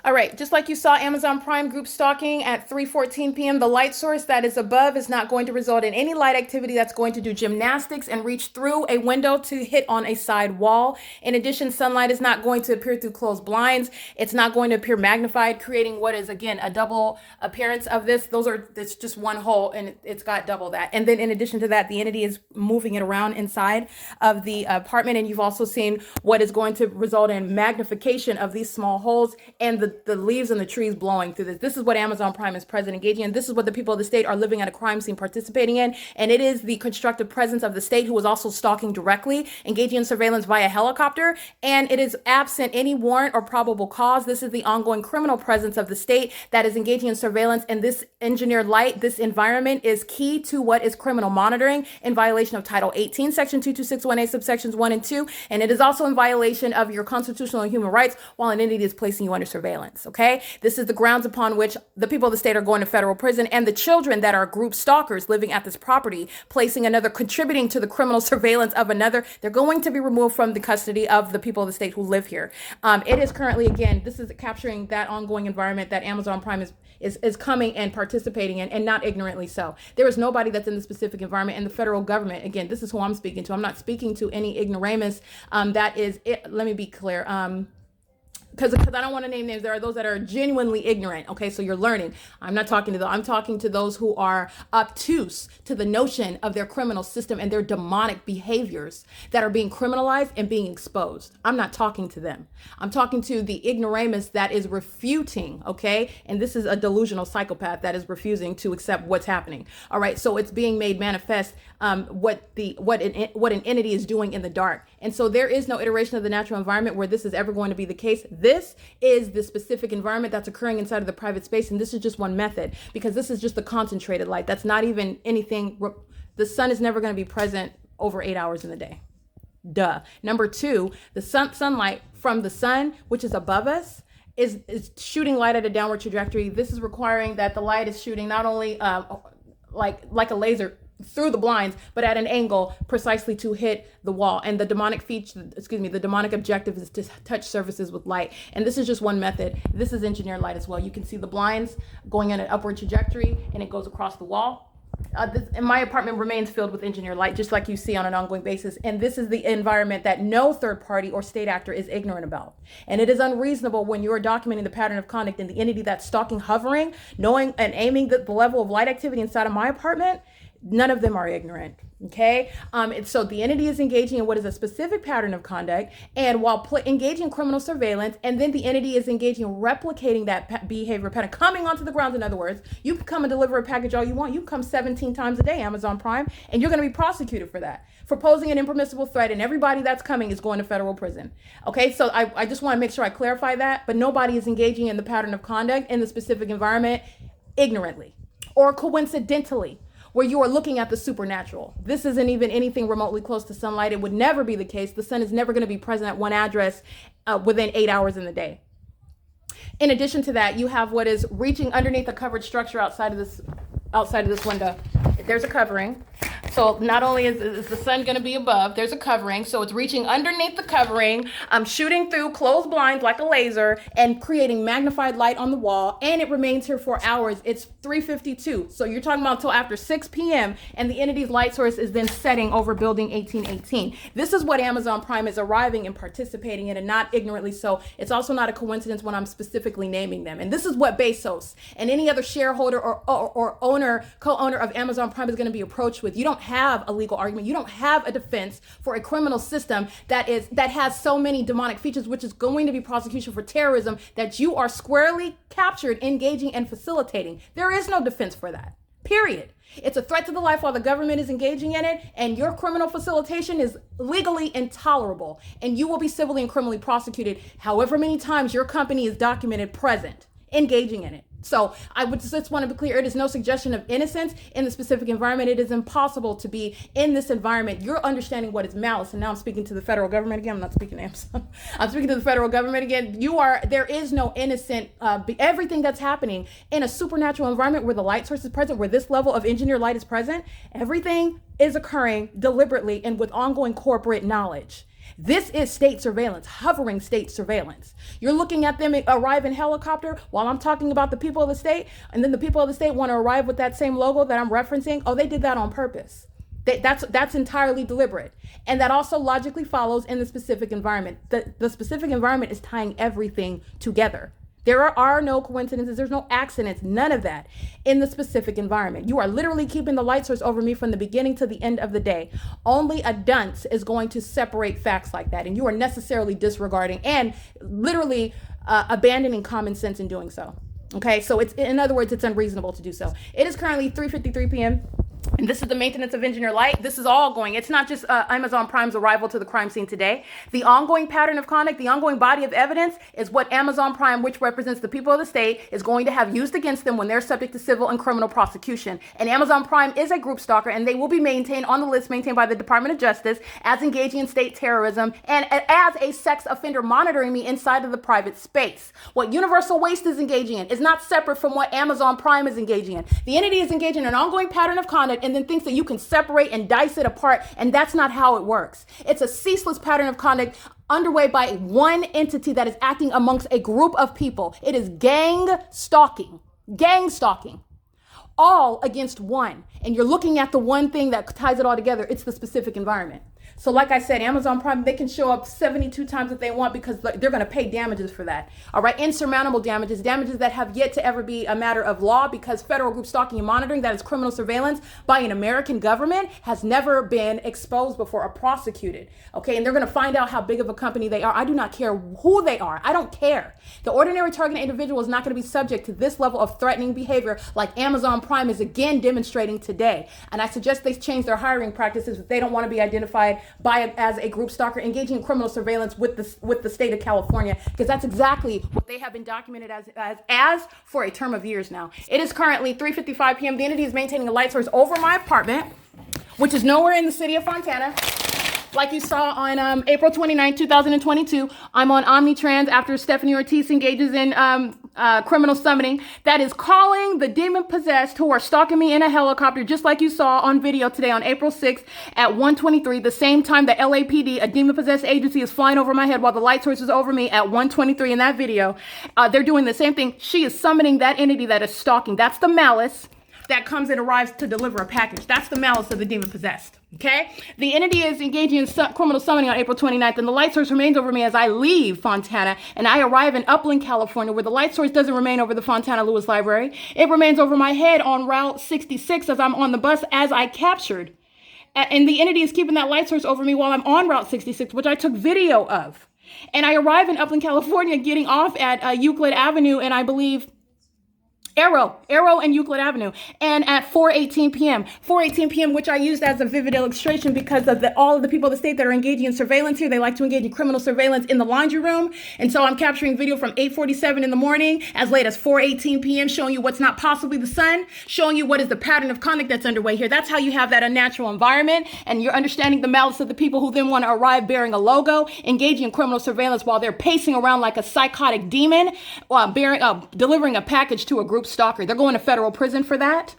All right, just like you saw Amazon Prime group stalking at 3:14 p.m., the light source that is above is not going to result in any light activity that's going to do gymnastics and reach through a window to hit on a side wall. In addition, sunlight is not going to appear through closed blinds. It's not going to appear magnified, creating what is, again, a double appearance of this. It's just one hole and it's got double that. And then in addition to that, the entity is moving it around inside of the apartment. And you've also seen what is going to result in magnification of these small holes and the leaves and the trees blowing through this. This is what Amazon Prime is present engaging in. This is what the people of the state are living at a crime scene participating in. And it is the constructive presence of the state who is also stalking directly, engaging in surveillance via helicopter. And it is absent any warrant or probable cause. This is the ongoing criminal presence of the state that is engaging in surveillance. And this engineered light, this environment is key to what is criminal monitoring in violation of Title 18, Section 2261A, subsections 1 and 2. And it is also in violation of your constitutional and human rights while an entity is placing you under surveillance. Okay, this is the grounds upon which the people of the state are going to federal prison, and the children that are group stalkers living at this property, contributing to the criminal surveillance of another, they're going to be removed from the custody of the people of the state who live here. It is currently, again, this is capturing that ongoing environment that Amazon Prime is coming and participating in, and not ignorantly so. There is nobody that's in the specific environment, and the federal government, again, this is who I'm speaking to. I'm not speaking to any ignoramus. That is it. Let me be clear. Because I don't want to name names. There are those that are genuinely ignorant. Okay, so you're learning. I'm not talking to them. I'm talking to those who are obtuse to the notion of their criminal system and their demonic behaviors that are being criminalized and being exposed. I'm not talking to them. I'm talking to the ignoramus that is refuting. Okay, and this is a delusional psychopath that is refusing to accept what's happening. All right, so it's being made manifest what an entity is doing in the dark, and so there is no iteration of the natural environment where this is ever going to be the case. This is the specific environment that's occurring inside of the private space. And this is just one method, because this is just the concentrated light. That's not even anything. The sun is never going to be present over 8 hours in the day. Duh. Number two, the sunlight from the sun, which is above us, is shooting light at a downward trajectory. This is requiring that the light is shooting not only like a laser through the blinds, but at an angle precisely to hit the wall. And the demonic objective is to touch surfaces with light. And this is just one method. This is engineered light as well. You can see the blinds going in an upward trajectory, and it goes across the wall. And my apartment remains filled with engineered light, just like you see on an ongoing basis. And this is the environment that no third party or state actor is ignorant about. And it is unreasonable when you're documenting the pattern of conduct and the entity that's stalking, hovering, knowing and aiming the level of light activity inside of my apartment. None of them are ignorant. Okay. So the entity is engaging in what is a specific pattern of conduct, and while engaging in criminal surveillance, and then the entity is engaging in replicating that behavior pattern, coming onto the grounds. In other words, you can come and deliver a package all you want. You can come 17 times a day, Amazon Prime, and you're going to be prosecuted for that, for posing an impermissible threat, and everybody that's coming is going to federal prison. Okay. So I just want to make sure I clarify that, but nobody is engaging in the pattern of conduct in the specific environment ignorantly or coincidentally, where you are looking at the supernatural. This isn't even anything remotely close to sunlight. It would never be the case. The sun is never going to be present at one address within 8 hours in the day. In addition to that, you have what is reaching underneath a covered structure outside of this window. There's a covering. So not only is the sun going to be above, there's a covering. So it's reaching underneath the covering, shooting through closed blinds like a laser and creating magnified light on the wall. And it remains here for hours. It's 3:52. So you're talking about until after 6 p.m. and the entity's light source is then setting over building 1818. This is what Amazon Prime is arriving and participating in, and not ignorantly so. It's also not a coincidence when I'm specifically naming them. And this is what Bezos and any other shareholder or owner, co-owner of Amazon Prime is going to be approached with. You don't have a legal argument. You don't have a defense for a criminal system that has so many demonic features, which is going to be prosecution for terrorism that you are squarely captured, engaging, and facilitating. There is no defense for that. Period. It's a threat to the life while the government is engaging in it, and your criminal facilitation is legally intolerable, and you will be civilly and criminally prosecuted however many times your company is documented present, engaging in it. So I would just want to be clear, it is no suggestion of innocence in the specific environment. It is impossible to be in this environment. You're understanding what is malice. And now I'm speaking to the federal government again. I'm not speaking to Amazon. I'm speaking to the federal government again. There is no innocent, everything that's happening in a supernatural environment where the light source is present, where this level of engineered light is present, everything is occurring deliberately and with ongoing corporate knowledge. This is state surveillance, hovering state surveillance. You're looking at them arrive in helicopter while I'm talking about the people of the state, and then the people of the state want to arrive with that same logo that I'm referencing. Oh, they did that on purpose. That's entirely deliberate. And that also logically follows in the specific environment. The specific environment is tying everything together. There are no coincidences. There's no accidents, none of that in the specific environment. You are literally keeping the light source over me from the beginning to the end of the day. Only a dunce is going to separate facts like that. And you are necessarily disregarding and literally abandoning common sense in doing so. Okay, so it's, in other words, it's unreasonable to do so. It is currently 3:53 p.m. And this is the maintenance of engineer light. This is all going. It's not just Amazon Prime's arrival to the crime scene today. The ongoing pattern of conduct, the ongoing body of evidence is what Amazon Prime, which represents the people of the state, is going to have used against them when they're subject to civil and criminal prosecution. And Amazon Prime is a group stalker, and they will be maintained on the list maintained by the Department of Justice as engaging in state terrorism and as a sex offender monitoring me inside of the private space. What Universal Waste is engaging in is not separate from what Amazon Prime is engaging in. The entity is engaging in an ongoing pattern of conduct and then thinks that you can separate and dice it apart, and that's not how it works. It's a ceaseless pattern of conduct underway by one entity that is acting amongst a group of people. It is gang stalking, all against one. And you're looking at the one thing that ties it all together. It's the specific environment. So like I said, Amazon Prime, they can show up 72 times if they want because they're going to pay damages for that. All right. Insurmountable damages that have yet to ever be a matter of law because federal group stalking and monitoring, that is criminal surveillance by an American government, has never been exposed before or prosecuted. Okay. And they're going to find out how big of a company they are. I do not care who they are. I don't care. The ordinary targeted individual is not going to be subject to this level of threatening behavior like Amazon Prime is again demonstrating today. And I suggest they change their hiring practices if they don't want to be identified as a group stalker engaging in criminal surveillance with the state of California, because that's exactly what they have been documented as for a term of years now. It is currently 3:55 p.m. The entity is maintaining a light source over my apartment, which is nowhere in the city of Fontana. Like you saw on April 29, 2022, I'm on Omnitrans after Stephanie Ortiz engages in criminal summoning. That is calling the demon-possessed who are stalking me in a helicopter, just like you saw on video today on April 6th at 1:23, the same time the LAPD, a demon-possessed agency, is flying over my head while the light source is over me at 1:23 in that video. They're doing the same thing. She is summoning that entity that is stalking. That's the malice that comes and arrives to deliver a package. That's the malice of the demon-possessed. Okay? The entity is engaging in criminal summoning on April 29th, and the light source remains over me as I leave Fontana, and I arrive in Upland, California, where the light source doesn't remain over the Fontana Lewis Library. It remains over my head on Route 66 as I'm on the bus as I captured. And the entity is keeping that light source over me while I'm on Route 66, which I took video of. And I arrive in Upland, California, getting off at Euclid Avenue, and I believe Arrow and Euclid Avenue, and at 4:18 p.m., which I used as a vivid illustration because of all of the people of the state that are engaging in surveillance here. They like to engage in criminal surveillance in the laundry room. And so I'm capturing video from 8:47 in the morning as late as 4:18 p.m., showing you what's not possibly the sun, showing you what is the pattern of conduct that's underway here. That's how you have that unnatural environment, and you're understanding the malice of the people who then want to arrive bearing a logo, engaging in criminal surveillance while they're pacing around like a psychotic demon, delivering a package to a group stalker. They're going to federal prison for that.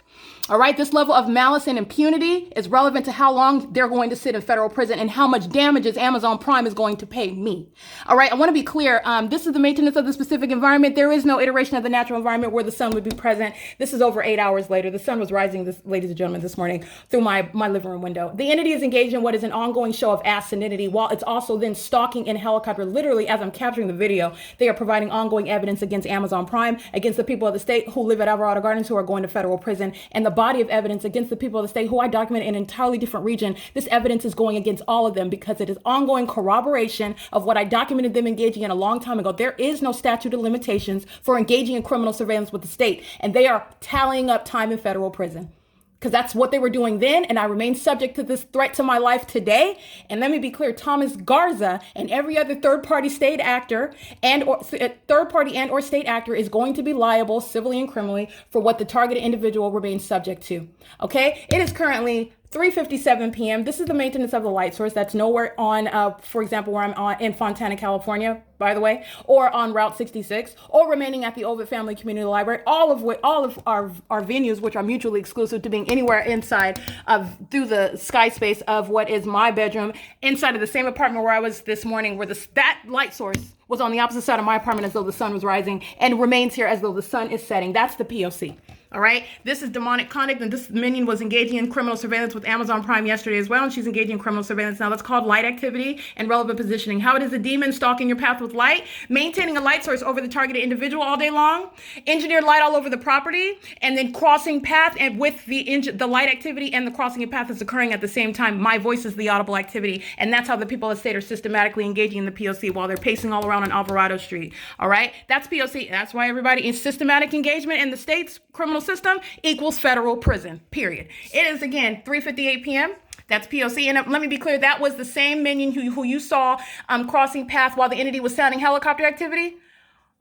All right, this level of malice and impunity is relevant to how long they're going to sit in federal prison and how much damages Amazon Prime is going to pay me. All right, I want to be clear. This is the maintenance of the specific environment. There is no iteration of the natural environment where the sun would be present. This is over 8 hours later. The sun was rising, ladies and gentlemen, this morning through my living room window. The entity is engaged in what is an ongoing show of asininity while it's also then stalking in helicopter. Literally, as I'm capturing the video, they are providing ongoing evidence against Amazon Prime, against the people of the state who live at Alvarado Gardens who are going to federal prison, and the body of evidence against the people of the state who I document in an entirely different region. This evidence is going against all of them because it is ongoing corroboration of what I documented them engaging in a long time ago. There is no statute of limitations for engaging in criminal surveillance with the state, and they are tallying up time in federal prison. Because that's what they were doing then, and I remain subject to this threat to my life today. And let me be clear, Thomas Garza and every other third-party state actor and or state actor is going to be liable civilly and criminally for what the targeted individual remains subject to. Okay? It is currently 3:57 p.m. This is the maintenance of the light source that's nowhere on, for example, where I'm on in Fontana, California, by the way, or on Route 66, or remaining at the Ovid Family Community Library. All of our venues, which are mutually exclusive to being anywhere inside of through the sky space of what is my bedroom, inside of the same apartment where I was this morning, where that light source was on the opposite side of my apartment as though the sun was rising, and remains here as though the sun is setting. That's the P.O.C. All right. This is demonic conduct, and this minion was engaging in criminal surveillance with Amazon Prime yesterday as well, and she's engaging in criminal surveillance now. That's called light activity and relevant positioning. How it is a demon stalking your path with light, maintaining a light source over the targeted individual all day long, engineered light all over the property, and then crossing path, and with the light activity and the crossing of path is occurring at the same time. My voice is the audible activity, and that's how the people of the state are systematically engaging in the P.O.C. while they're pacing all around on Alvarado Street. All right. That's P.O.C. That's why everybody in systematic engagement in the state's criminal system equals federal prison, period. It is, again, 3:58 p.m. That's P.O.C. And let me be clear, that was the same minion who you saw crossing path while the entity was sounding helicopter activity.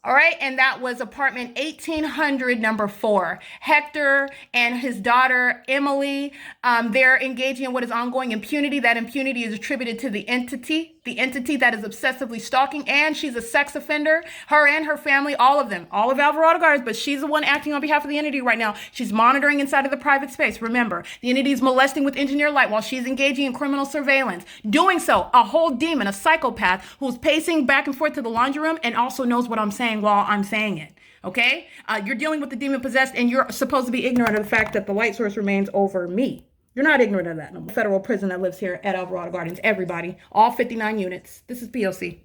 All right, and that was apartment 1800, number 4. Hector and his daughter, Emily, they're engaging in what is ongoing impunity. That impunity is attributed to the entity that is obsessively stalking, and she's a sex offender. Her and her family, all of them, all of Alvarado guards, but she's the one acting on behalf of the entity right now. She's monitoring inside of the private space. Remember, the entity is molesting with engineered light while she's engaging in criminal surveillance. Doing so, a whole demon, a psychopath who's pacing back and forth to the laundry room and also knows what I'm saying while I'm saying it. Okay? You're dealing with the demon possessed, and you're supposed to be ignorant of the fact that the light source remains over me. You're not ignorant of that. No. Federal prison that lives here at Alvarado Gardens. Everybody. All 59 units. This is P.O.C.